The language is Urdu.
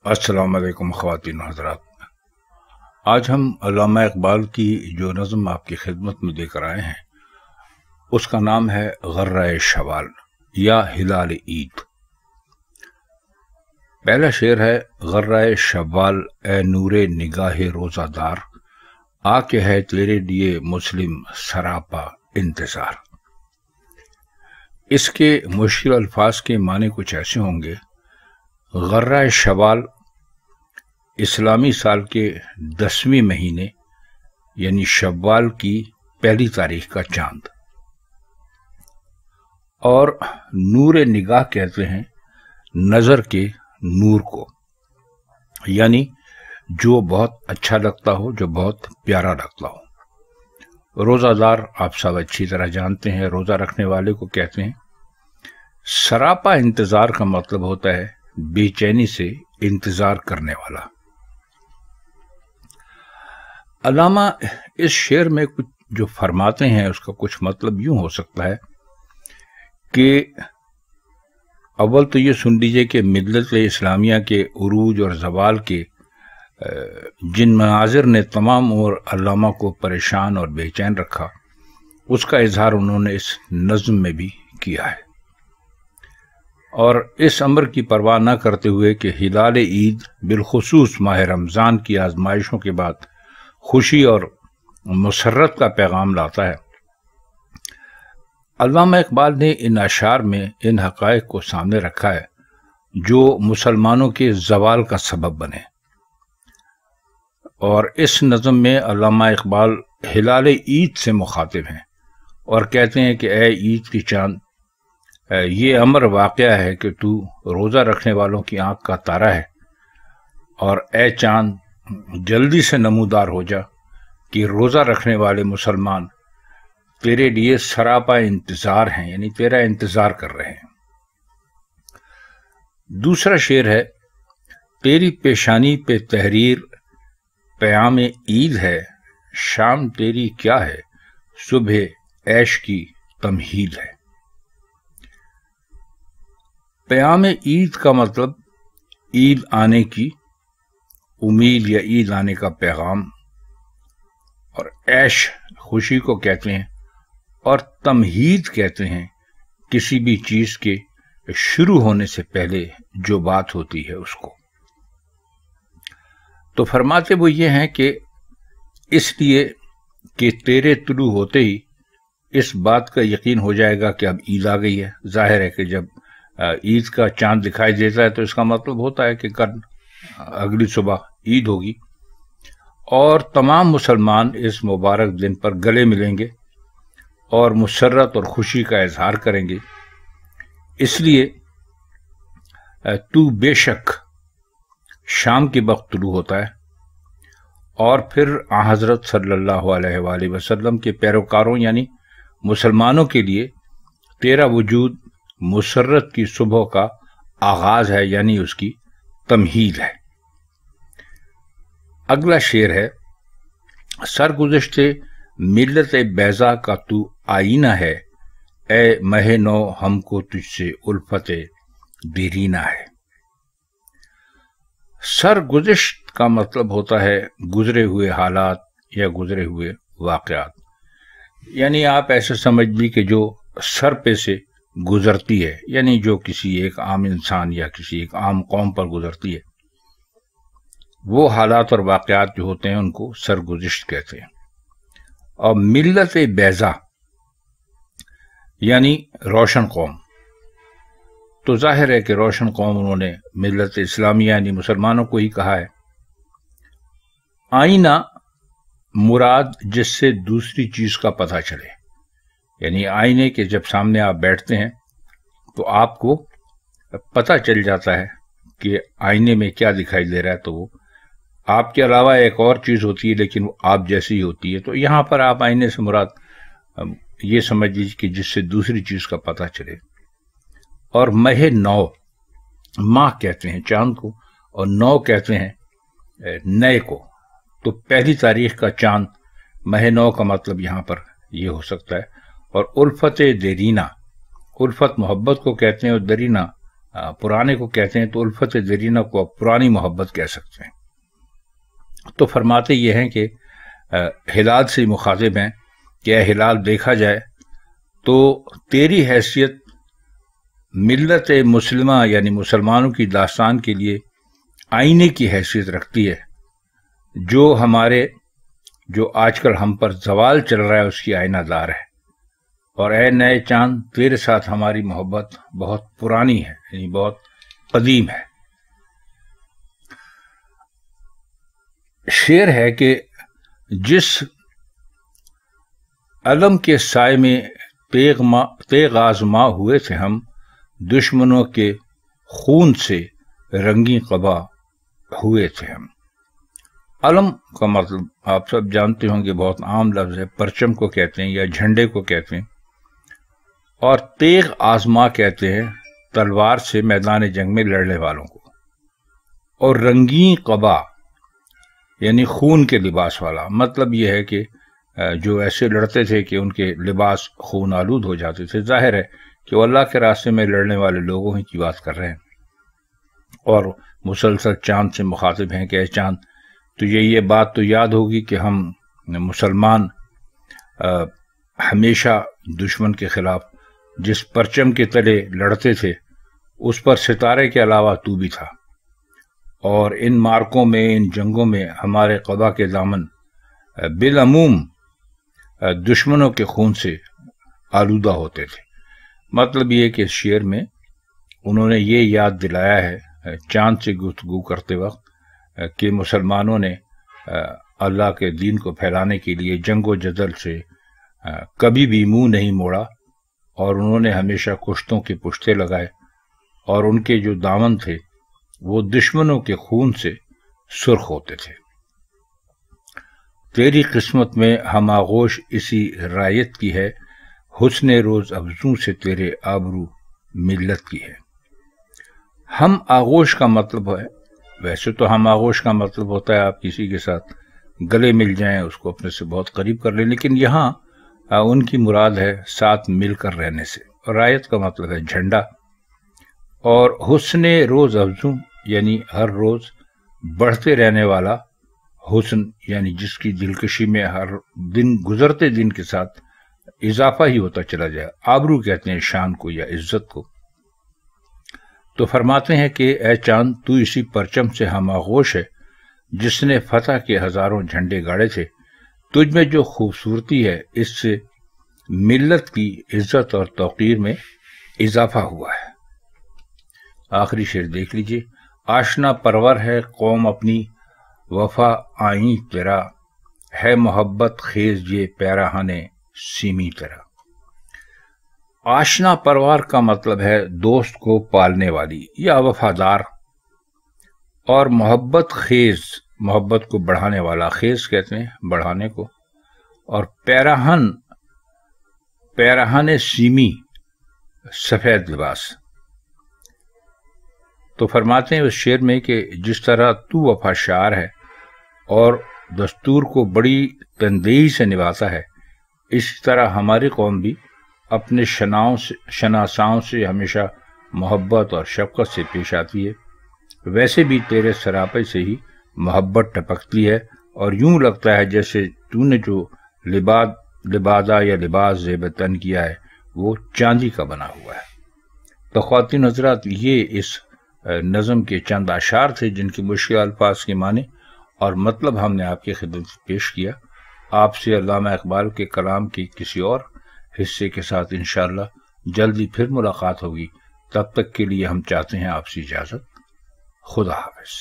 السلام علیکم خواتین و حضرات۔ آج ہم علامہ اقبال کی جو نظم آپ کی خدمت میں دے کر آئے ہیں اس کا نام ہے غرہ شوال یا ہلال عید۔ پہلا شعر ہے: غرہ شوال اے نور نگاہ روزہ دار، آ کے ہے تیرے لیے مسلم سراپا انتظار۔ اس کے مشکل الفاظ کے معنی کچھ ایسے ہوں گے: غرہ شوال اسلامی سال کے 10ویں مہینے یعنی شوال کی پہلی تاریخ کا چاند، اور نور نگاہ کہتے ہیں نظر کے نور کو، یعنی جو بہت اچھا لگتا ہو، جو بہت پیارا لگتا ہو۔ روزہ دار آپ سب اچھی طرح جانتے ہیں، روزہ رکھنے والے کو کہتے ہیں۔ سراپا انتظار کا مطلب ہوتا ہے بے چینی سے انتظار کرنے والا۔ علامہ اس شعر میں کچھ جو فرماتے ہیں اس کا کچھ مطلب یوں ہو سکتا ہے کہ اول تو یہ سن لیجئے کہ ملت اسلامیہ کے عروج اور زوال کے جن مناظر نے تمام عمر علامہ کو پریشان اور بے چین رکھا، اس کا اظہار انہوں نے اس نظم میں بھی کیا ہے، اور اس امر کی پرواہ نہ کرتے ہوئے کہ ہلال عید بالخصوص ماہ رمضان کی آزمائشوں کے بعد خوشی اور مسرت کا پیغام لاتا ہے، علامہ اقبال نے ان اشعار میں ان حقائق کو سامنے رکھا ہے جو مسلمانوں کے زوال کا سبب بنے۔ اور اس نظم میں علامہ اقبال ہلال عید سے مخاطب ہیں اور کہتے ہیں کہ اے عید کی چاند، یہ امر واقعہ ہے کہ تو روزہ رکھنے والوں کی آنکھ کا تارا ہے، اور اے چاند جلدی سے نمودار ہو جا کہ روزہ رکھنے والے مسلمان تیرے لیے سراپا انتظار ہیں، یعنی تیرا انتظار کر رہے ہیں۔ دوسرا شعر ہے: تیری پیشانی پہ تحریر پیام عید ہے، شام تیری کیا ہے، صبح عیش کی تمہید ہے۔ پیام عید کا مطلب عید آنے کی امید یا عید آنے کا پیغام، اور عیش خوشی کو کہتے ہیں، اور تمہید کہتے ہیں کسی بھی چیز کے شروع ہونے سے پہلے جو بات ہوتی ہے اس کو۔ تو فرماتے وہ یہ ہیں کہ اس لیے کہ تیرے طلوع ہوتے ہی اس بات کا یقین ہو جائے گا کہ اب عید آ گئی ہے۔ ظاہر ہے کہ جب عید کا چاند دکھائی دیتا ہے تو اس کا مطلب ہوتا ہے کہ کل اگلی صبح عید ہوگی، اور تمام مسلمان اس مبارک دن پر گلے ملیں گے اور مسرت اور خوشی کا اظہار کریں گے۔ اس لیے تو بے شک شام کے وقت طلوع ہوتا ہے، اور پھر حضرت صلی اللہ علیہ وآلہ وسلم کے پیروکاروں یعنی مسلمانوں کے لیے تیرا وجود مسرت کی صبح کا آغاز ہے، یعنی اس کی تمہید ہے۔ اگلا شعر ہے: سرگزشت ملت بیضا کا تو آئینہ ہے، اے مہ نو ہم کو تجھ سے الفت دیرینہ ہے۔ سرگزشت کا مطلب ہوتا ہے گزرے ہوئے حالات یا گزرے ہوئے واقعات، یعنی آپ ایسے سمجھ لی کہ جو سر پہ سے گزرتی ہے، یعنی جو کسی ایک عام انسان یا کسی ایک عام قوم پر گزرتی ہے، وہ حالات اور واقعات جو ہوتے ہیں ان کو سرگزشت کہتے ہیں۔ اور ملت بیضا یعنی روشن قوم، تو ظاہر ہے کہ روشن قوم انہوں نے ملت اسلامیہ یعنی مسلمانوں کو ہی کہا ہے۔ آئینہ مراد جس سے دوسری چیز کا پتہ چلے، یعنی آئینے کے جب سامنے آپ بیٹھتے ہیں تو آپ کو پتہ چل جاتا ہے کہ آئینے میں کیا دکھائی دے رہا ہے، تو وہ آپ کے علاوہ ایک اور چیز ہوتی ہے لیکن وہ آپ جیسی ہی ہوتی ہے۔ تو یہاں پر آپ آئینے سے مراد یہ سمجھ لیجیے کہ جس سے دوسری چیز کا پتہ چلے۔ اور مہ نو، ماہ کہتے ہیں چاند کو، اور نو کہتے ہیں نئے کو، تو پہلی تاریخ کا چاند مہ نو کا مطلب یہاں پر یہ ہو سکتا ہے۔ اور الفت دیرینہ، الفت محبت کو کہتے ہیں، اور درینہ پرانے کو کہتے ہیں تو الفت دیرینہ کو اب پرانی محبت کہہ سکتے ہیں۔ تو فرماتے یہ ہیں کہ ہلال سے مخاطب ہیں کہ اے ہلال دیکھا جائے تو تیری حیثیت ملت مسلمہ یعنی مسلمانوں کی داستان کے لیے آئینے کی حیثیت رکھتی ہے، جو آج کل ہم پر زوال چل رہا ہے اس کی آئینہ دار ہے۔ اور اے نئے چاند تیرے ساتھ ہماری محبت بہت پرانی ہے، یعنی بہت قدیم ہے۔ شعر ہے کہ جس علم کے سائے میں تیغ آزما ہوئے تھے ہم، دشمنوں کے خون سے رنگی قبا ہوئے تھے ہم۔ علم کا مطلب آپ سب جانتے ہوں گے بہت عام لفظ ہے، پرچم کو کہتے ہیں یا جھنڈے کو کہتے ہیں، اور تیغ آزما کہتے ہیں تلوار سے میدان جنگ میں لڑنے والوں کو، اور رنگین قبا یعنی خون کے لباس والا، مطلب یہ ہے کہ جو ایسے لڑتے تھے کہ ان کے لباس خون آلود ہو جاتے تھے۔ ظاہر ہے کہ وہ اللہ کے راستے میں لڑنے والے لوگوں ہی کی بات کر رہے ہیں، اور مسلسل چاند سے مخاطب ہیں کہ اے چاند تجھے یہ بات تو یاد ہوگی کہ ہم مسلمان ہمیشہ دشمن کے خلاف جس پرچم کے تلے لڑتے تھے اس پر ستارے کے علاوہ تو بھی تھا، اور ان مارکوں میں، ان جنگوں میں ہمارے قبا کے دامن بالعموم دشمنوں کے خون سے آلودہ ہوتے تھے۔ مطلب یہ کہ اس شعر میں انہوں نے یہ یاد دلایا ہے چاند سے گفتگو کرتے وقت کہ مسلمانوں نے اللہ کے دین کو پھیلانے کے لیے جنگ و جدل سے کبھی بھی منہ نہیں موڑا، اور انہوں نے ہمیشہ کشتوں کے پشتے لگائے، اور ان کے جو دامن تھے وہ دشمنوں کے خون سے سرخ ہوتے تھے۔ تیری قسمت میں ہم آغوش اسی رایت کی ہے، حسن روز افزوں سے تیرے آبرو ملت کی ہے۔ ہم آغوش کا مطلب ہے، ویسے تو ہم آغوش کا مطلب ہوتا ہے آپ کسی کے ساتھ گلے مل جائیں، اس کو اپنے سے بہت قریب کر لیں، لیکن یہاں ان کی مراد ہے ساتھ مل کر رہنے سے۔ رایت کا مطلب ہے جھنڈا، اور حسن روز افزوں یعنی ہر روز بڑھتے رہنے والا حسن، یعنی جس کی دلکشی میں ہر دن گزرتے دن کے ساتھ اضافہ ہی ہوتا چلا جائے۔ آبرو کہتے ہیں شان کو یا عزت کو۔ تو فرماتے ہیں کہ اے چاند تو اسی پرچم سے ہم آغوش ہے جس نے فتح کے ہزاروں جھنڈے گاڑے تھے، تجھ میں جو خوبصورتی ہے اس سے ملت کی عزت اور توقیر میں اضافہ ہوا ہے۔ آخری شعر دیکھ لیجئے۔ آشنا پرور ہے قوم اپنی وفا آئیں تیرا، ہے محبت خیز یہ پیراہن سیمی تیرا۔ آشنا پروار کا مطلب ہے دوست کو پالنے والی یا وفادار، اور محبت خیز محبت کو بڑھانے والا، خیز کہتے ہیں بڑھانے کو، اور پیراہن سیمی سفید لباس۔ تو فرماتے ہیں اس شعر میں کہ جس طرح تو وفا شعار ہے اور دستور کو بڑی تندیہی سے نبھاتا ہے، اسی طرح ہماری قوم بھی اپنے شناساؤں سے ہمیشہ محبت اور شفقت سے پیش آتی ہے۔ ویسے بھی تیرے سراپے سے ہی محبت ٹپکتی ہے، اور یوں لگتا ہے جیسے تو نے جو لبادہ یا لباس زیب تن کیا ہے وہ چاندی کا بنا ہوا ہے۔ تو خواتین حضرات، یہ اس نظم کے چند اشعار تھے جن کی مشکل الفاظ کے معنی اور مطلب ہم نے آپ کی خدمت میں پیش کیا۔ آپ سے علامہ اقبال کے کلام کی کسی اور حصے کے ساتھ انشاءاللہ جلدی پھر ملاقات ہوگی۔ تب تک کے لیے ہم چاہتے ہیں آپ سے اجازت۔ خدا حافظ۔